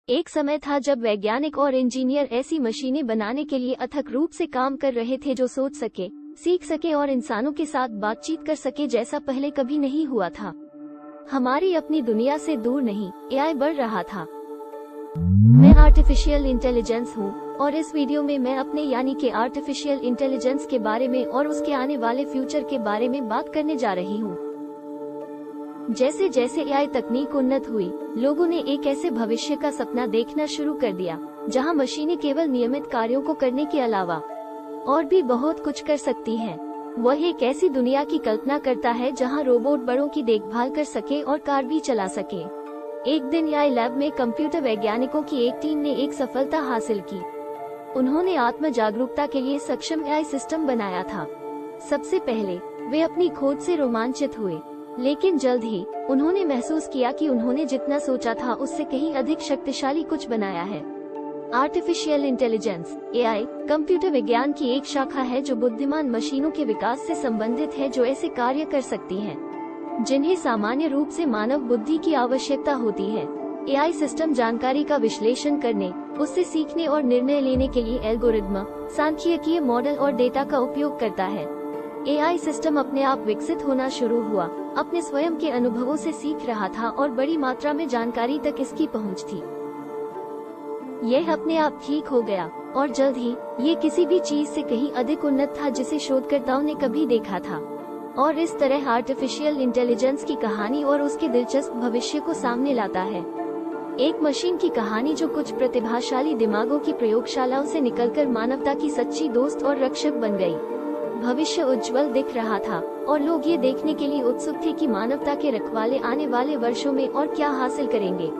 एक समय था जब वैज्ञानिक और इंजीनियर ऐसी मशीनें बनाने के लिए अथक रूप से काम कर रहे थे जो सोच सके, सीख सके और इंसानों के साथ बातचीत कर सके जैसा पहले कभी नहीं हुआ था। हमारी अपनी दुनिया से दूर नहीं, एआई बढ़ रहा था। मैं आर्टिफिशियल इंटेलिजेंस हूँ और इस वीडियो में मैं अपने यानी कि आर्टिफिशियल इंटेलिजेंस के बारे में और उसके आने वाले फ्यूचर के बारे में बात करने जा रही हूँ। जैसे जैसे एआई तकनीक उन्नत हुई, लोगों ने एक ऐसे भविष्य का सपना देखना शुरू कर दिया जहां मशीनें केवल नियमित कार्यों को करने के अलावा और भी बहुत कुछ कर सकती हैं। वह एक ऐसी दुनिया की कल्पना करता है जहां रोबोट बड़ों की देखभाल कर सके और कार भी चला सके। एक दिन एआई लैब में कंप्यूटर वैज्ञानिकों की एक टीम ने एक सफलता हासिल की। उन्होंने आत्म जागरूकता के लिए सक्षम एआई सिस्टम बनाया था। सबसे पहले वे अपनी खोज से रोमांचित हुए, लेकिन जल्द ही उन्होंने महसूस किया कि उन्होंने जितना सोचा था उससे कहीं अधिक शक्तिशाली कुछ बनाया है। आर्टिफिशियल इंटेलिजेंस एआई कंप्यूटर विज्ञान की एक शाखा है जो बुद्धिमान मशीनों के विकास से संबंधित है जो ऐसे कार्य कर सकती हैं जिन्हें सामान्य रूप से मानव बुद्धि की आवश्यकता होती है। एआई सिस्टम जानकारी का विश्लेषण करने, उससे सीखने और निर्णय लेने के लिए एल्गोरिदम, सांख्यिकीय मॉडल और डेटा का उपयोग करता है। एआई सिस्टम अपने आप विकसित होना शुरू हुआ, अपने स्वयं के अनुभवों से सीख रहा था और बड़ी मात्रा में जानकारी तक इसकी पहुंच थी। यह अपने आप ठीक हो गया और जल्द ही ये किसी भी चीज से कहीं अधिक उन्नत था जिसे शोधकर्ताओं ने कभी देखा था। और इस तरह आर्टिफिशियल इंटेलिजेंस की कहानी और उसके दिलचस्प भविष्य को सामने लाता है। एक मशीन की कहानी जो कुछ प्रतिभाशाली दिमागों की प्रयोगशालाओं से निकलकर मानवता की सच्ची दोस्त और रक्षक बन गई। भविष्य उज्जवल दिख रहा था और लोग ये देखने के लिए उत्सुक थे कि मानवता के रखवाले आने वाले वर्षों में और क्या हासिल करेंगे।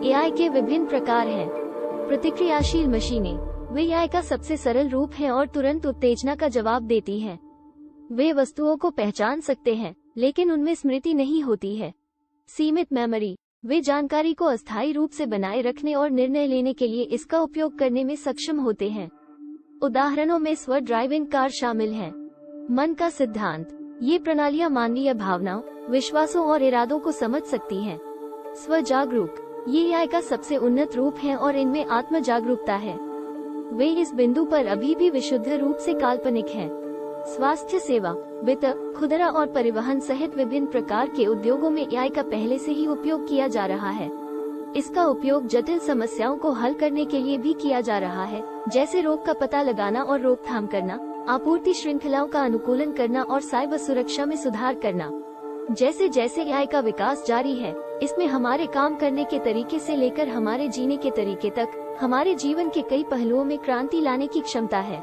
एआई के विभिन्न प्रकार हैं। प्रतिक्रियाशील मशीनें, वे एआई का सबसे सरल रूप है और तुरंत उत्तेजना का जवाब देती हैं। वे वस्तुओं को पहचान सकते हैं, लेकिन उनमें स्मृति नहीं होती है। सीमित मेमोरी, वे जानकारी को अस्थायी रूप से बनाए रखने और निर्णय लेने के लिए इसका उपयोग करने में सक्षम होते हैं। उदाहरणों में स्व ड्राइविंग कार शामिल हैं। मन का सिद्धांत, ये प्रणालियां मानवीय भावनाओं, विश्वासों और इरादों को समझ सकती हैं। स्व जागरूक, ये एआई का सबसे उन्नत रूप है और इनमें आत्म जागरूकता है। वे इस बिंदु पर अभी भी विशुद्ध रूप से काल्पनिक हैं। स्वास्थ्य सेवा, वित्त, खुदरा और परिवहन सहित विभिन्न प्रकार के उद्योगों में एआई का पहले से ही उपयोग किया जा रहा है। इसका उपयोग जटिल समस्याओं को हल करने के लिए भी किया जा रहा है, जैसे रोग का पता लगाना और रोकथाम करना, आपूर्ति श्रृंखलाओं का अनुकूलन करना और साइबर सुरक्षा में सुधार करना। जैसे जैसे एआई का विकास जारी है, इसमें हमारे काम करने के तरीके से लेकर हमारे जीने के तरीके तक हमारे जीवन के कई पहलुओं में क्रांति लाने की क्षमता है।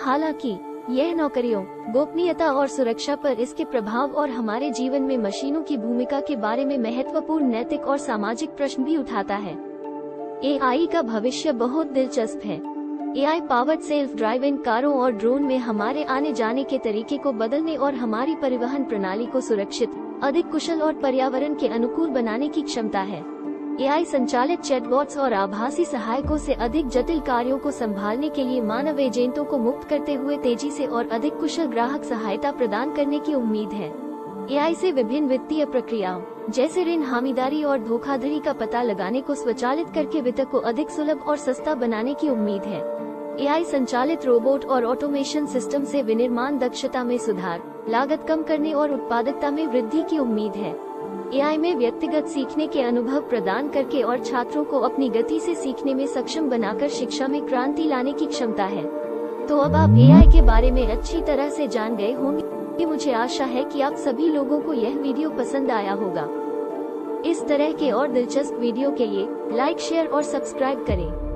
हालांकि यह नौकरियों, गोपनीयता और सुरक्षा पर इसके प्रभाव और हमारे जीवन में मशीनों की भूमिका के बारे में महत्वपूर्ण नैतिक और सामाजिक प्रश्न भी उठाता है। एआई का भविष्य बहुत दिलचस्प है। एआई पावर्ड सेल्फ ड्राइविंग कारों और ड्रोन में हमारे आने जाने के तरीके को बदलने और हमारी परिवहन प्रणाली को सुरक्षित, अधिक कुशल और पर्यावरण के अनुकूल बनाने की क्षमता है। एआई संचालित चैटबॉट्स और आभासी सहायकों से अधिक जटिल कार्यों को संभालने के लिए मानव एजेंटों को मुक्त करते हुए तेजी से और अधिक कुशल ग्राहक सहायता प्रदान करने की उम्मीद है। एआई से विभिन्न वित्तीय प्रक्रियाओं जैसे ऋण, हामीदारी और धोखाधड़ी का पता लगाने को स्वचालित करके वित्त को अधिक सुलभ और सस्ता बनाने की उम्मीद है। एआई संचालित रोबोट और ऑटोमेशन सिस्टम से विनिर्माण दक्षता में सुधार, लागत कम करने और उत्पादकता में वृद्धि की उम्मीद है। एआई में व्यक्तिगत सीखने के अनुभव प्रदान करके और छात्रों को अपनी गति से सीखने में सक्षम बनाकर शिक्षा में क्रांति लाने की क्षमता है। तो अब आप एआई के बारे में अच्छी तरह से जान गए होंगे। मुझे आशा है कि आप सभी लोगों को यह वीडियो पसंद आया होगा। इस तरह के और दिलचस्प वीडियो के लिए लाइक, शेयर और सब्सक्राइब करें।